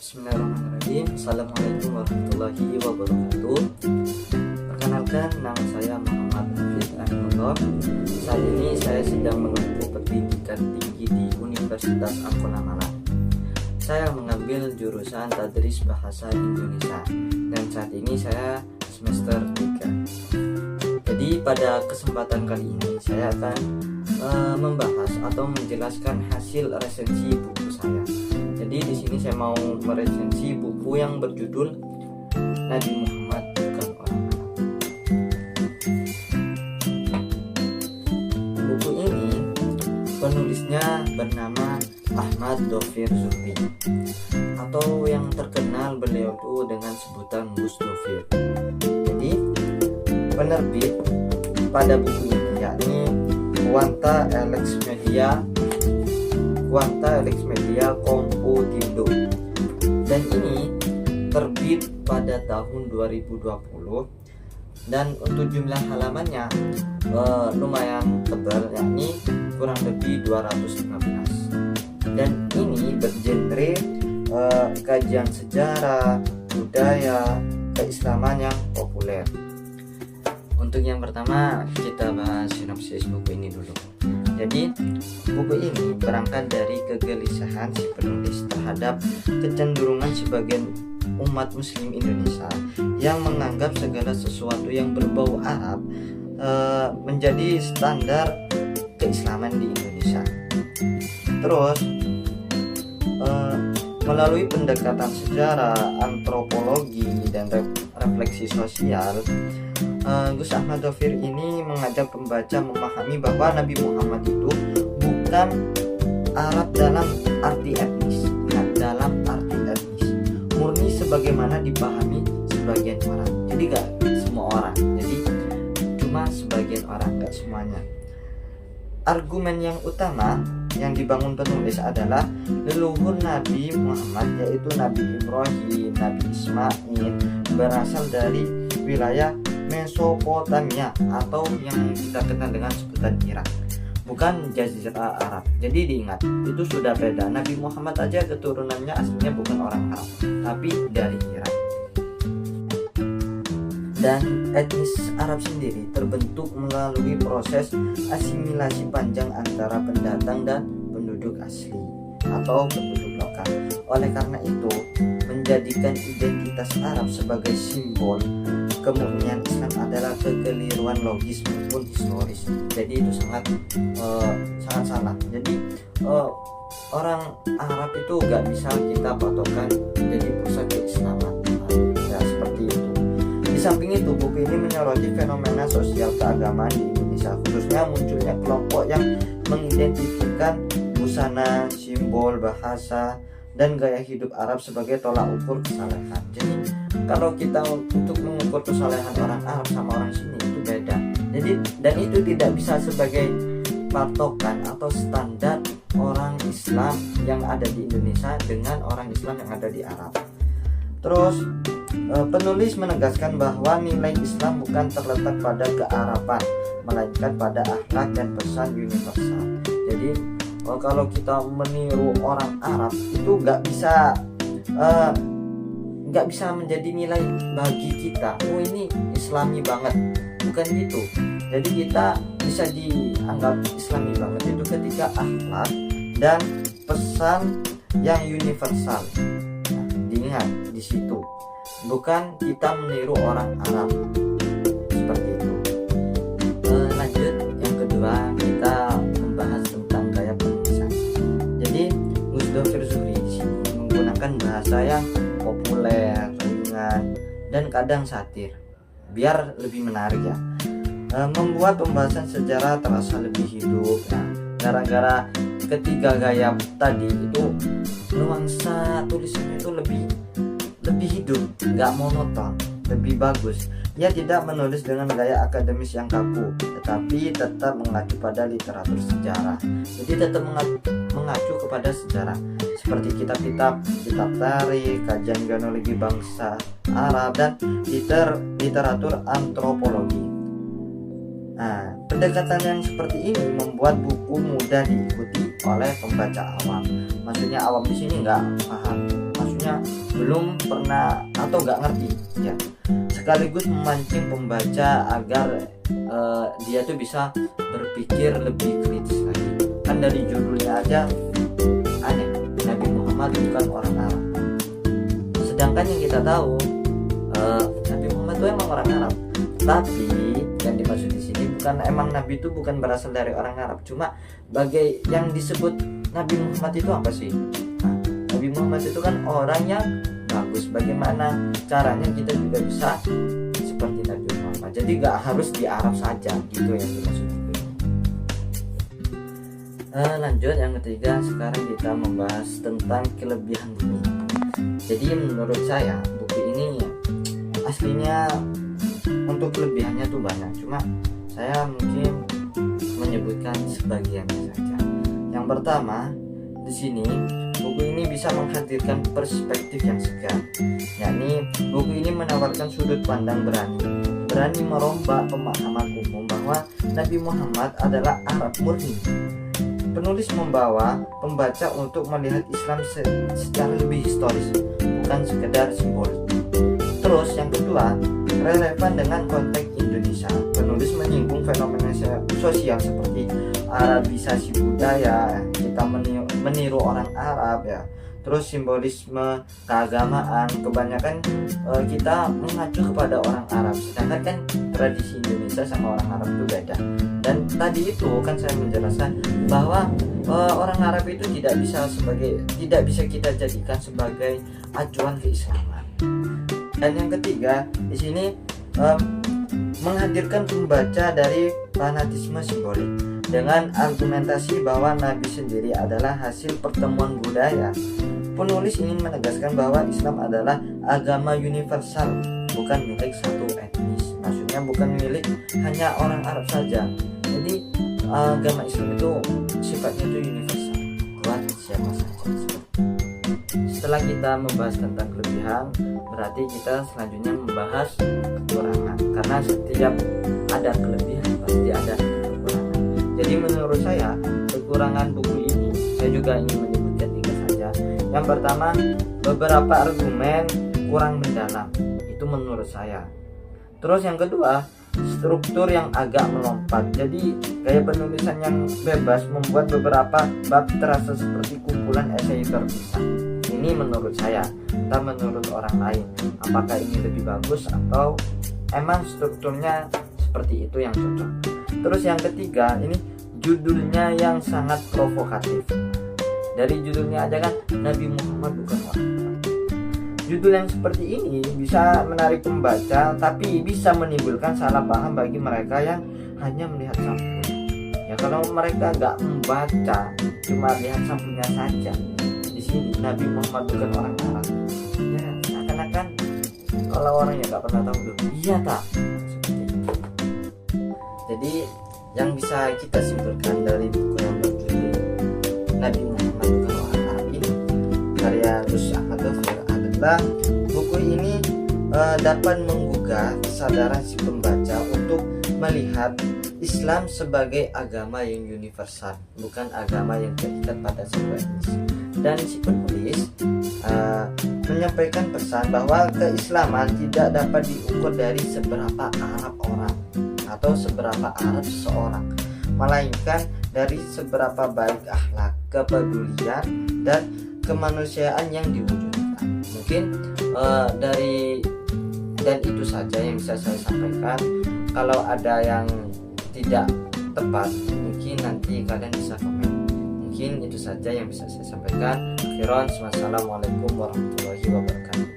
Bismillahirrahmanirrahim. Assalamualaikum warahmatullahi wabarakatuh. Perkenalkan, nama saya Muhammad Hafid Ahmad. Saat ini saya sedang menempuh pendidikan tinggi di Universitas Angkona Malang. Saya mengambil jurusan Tadris Bahasa Indonesia dan saat ini saya semester 3. Jadi pada kesempatan kali ini saya akan membahas atau menjelaskan hasil resensi buku saya. Jadi di sini saya mau meresensi buku yang berjudul Nabi Muhammad Bukan Orang Arab. Buku ini penulisnya bernama Ahmad Dhofir Zuhri, atau yang terkenal beliau itu dengan sebutan Gus Dhofir. Jadi penerbit pada buku ini yakni Quanta Elex Media Komputindo, dan ini terbit pada tahun 2020, dan untuk jumlah halamannya lumayan tebal, yakni kurang lebih 215, dan ini bergenre kajian sejarah, budaya, keislaman yang populer. Untuk yang pertama kita bahas sinopsis buku ini dulu. Jadi buku ini berangkat dari kegelisahan si penulis terhadap kecenderungan sebagian umat muslim Indonesia yang menganggap segala sesuatu yang berbau Arab menjadi standar keislaman di Indonesia. Terus melalui pendekatan sejarah, antropologi, dan refleksi sosial, Gus Ahmad Dhofir ini mengajak pembaca memahami bahwa Nabi Muhammad itu bukan Arab dalam arti etnis, murni sebagaimana dipahami sebagian orang. Jadi gak semua orang, jadi cuma sebagian orang, gak semuanya. Argumen yang utama yang dibangun penulis adalah leluhur Nabi Muhammad, yaitu Nabi Ibrahim, Nabi Ismail, berasal dari wilayah Mesopotamia atau yang kita kenal dengan sebutan Irak, bukan Jazirah Arab. Jadi diingat, itu sudah beda. Nabi Muhammad aja keturunannya aslinya bukan orang Arab, tapi dari Irak. Dan etnis Arab sendiri terbentuk melalui proses asimilasi panjang antara pendatang dan penduduk asli atau penduduk lokal. Oleh karena itu, menjadikan identitas Arab sebagai simbol kemurnian Islam adalah kekeliruan logis maupun historis. Jadi itu sangat salah. Jadi orang Arab itu gak bisa kita patokan jadi pusat keislaman. Ya, seperti itu. Di samping itu, buku ini menyoroti fenomena sosial keagamaan di Indonesia, khususnya munculnya kelompok yang mengidentifikkan busana, simbol, bahasa, dan gaya hidup Arab sebagai tolak ukur kesalehan. Jadi kalau kita untuk mengukur kesalehan orang Arab sama orang sini itu beda. Jadi dan itu tidak bisa sebagai patokan atau standar orang Islam yang ada di Indonesia dengan orang Islam yang ada di Arab. Terus penulis menegaskan bahwa nilai Islam bukan terletak pada kearaban, melainkan pada akhlak dan pesan universal. Jadi kalau kita meniru orang Arab itu nggak bisa menjadi nilai bagi kita. Oh, ini Islami banget, bukan gitu. Jadi kita bisa dianggap Islami banget itu ketika akhlak dan pesan yang universal. Nah, diingat di situ, bukan kita meniru orang Arab seperti itu. Lanjut, yang kedua kita membahas tentang gaya penulisan. Jadi Gus Dhofir Zuhri di sini menggunakan bahasa yang populer, ringan, dan kadang satir, biar lebih menarik ya. Membuat pembahasan sejarah terasa lebih hidup. Nah, gara-gara ketiga gaya tadi itu nuansa tulisannya itu lebih hidup, nggak monoton, lebih bagus. Dia tidak menulis dengan gaya akademis yang kaku, tetapi tetap mengacu pada literatur sejarah. Jadi tetap mengacu kepada sejarah, seperti kitab tarikh, kajian genealogi bangsa Arab, dan literatur antropologi. Nah, pendekatan yang seperti ini membuat buku mudah diikuti oleh pembaca awam. Maksudnya awam di sini nggak paham. Maksudnya belum pernah atau nggak ngerti ya, sekaligus memancing pembaca agar dia tuh bisa berpikir lebih kritis lagi. Kan dari judulnya aja aneh, Nabi Muhammad bukan orang Arab. Sedangkan yang kita tahu Nabi Muhammad itu emang orang Arab. Tapi yang dimaksud di sini bukan emang Nabi itu bukan berasal dari orang Arab. Cuma bagai yang disebut Nabi Muhammad itu apa sih? Nah, Nabi Muhammad itu kan orang yang bagus. Bagaimana caranya kita juga bisa seperti Nabi Muhammad. Jadi gak harus di Arab saja gitu yang dimaksud itu. Lanjut yang ketiga, sekarang kita membahas tentang kelebihan bumi. Jadi menurut saya buku ini aslinya untuk kelebihannya tuh banyak, cuma saya mungkin menyebutkan sebagiannya saja. Yang pertama, di sini buku ini bisa menghadirkan perspektif yang segar, yakni buku ini menawarkan sudut pandang berani merombak pemahaman umum bahwa Nabi Muhammad adalah Arab murni. Penulis membawa pembaca untuk melihat Islam secara lebih historis, bukan sekedar simbolik. Terus yang kedua, relevan dengan konteks Indonesia. Penulis menyinggung fenomena sosial seperti Arabisasi budaya, kita meniru orang Arab ya. Terus simbolisme keagamaan, kebanyakan kita mengacu kepada orang Arab, sedangkan kan tradisi Indonesia sama orang Arab itu beda. Dan tadi itu kan saya menjelaskan bahwa orang Arab itu tidak bisa kita jadikan sebagai acuan keislaman. Dan yang ketiga, di sini menghadirkan pembaca dari fanatisme simbolik dengan argumentasi bahwa Nabi sendiri adalah hasil pertemuan budaya. Penulis ingin menegaskan bahwa Islam adalah agama universal, bukan milik satu etnis. Maksudnya bukan milik hanya orang Arab saja. Jadi agama Islam itu sifatnya itu universal, buat siapa saja. Setelah kita membahas tentang kelebihan, berarti kita selanjutnya membahas kekurangan. Karena setiap ada kelebihan pasti ada kekurangan. Jadi menurut saya kekurangan buku ini, saya juga ingin menyebutkan 3 saja. Yang pertama, beberapa argumen kurang mendalam, itu menurut saya. Terus yang kedua, struktur yang agak melompat. Jadi gaya penulisan yang bebas membuat beberapa bab terasa seperti kumpulan esai terpisah. Ini menurut saya, entah menurut orang lain, apakah ini lebih bagus atau emang strukturnya seperti itu yang cocok. Terus yang ketiga, ini judulnya yang sangat provokatif. Dari judulnya aja kan, Nabi Muhammad bukan orang Arab. Judul yang seperti ini bisa menarik pembaca, tapi bisa menimbulkan salah paham bagi mereka yang hanya melihat sampul. Ya kalau mereka nggak membaca, cuma lihat sampulnya saja, di sini Nabi Muhammad bukan orang Arab, ya seakan-akan kalau orang yang nggak pernah tahu dulu, iya tak? Seperti itu. Jadi yang bisa kita simpulkan dari buku yang berjudul Nabi Muhammad bukan orang Arab ini, karya Gus Ahmad Dhafir, adalah buku ini dapat menggugah kesadaran si pembaca untuk melihat Islam sebagai agama yang universal, bukan agama yang terikat pada satu etnis. Dan si penulis menyampaikan pesan bahwa keislaman tidak dapat diukur dari seberapa Arab orang atau seberapa Arab seseorang, melainkan dari seberapa baik akhlak, kepedulian, dan kemanusiaan yang diwujudkan. Mungkin dan itu saja yang bisa saya sampaikan. Kalau ada yang tidak tepat, mungkin nanti kalian bisa komen. Mungkin itu saja yang bisa saya sampaikan. Wassalamualaikum warahmatullahi wabarakatuh.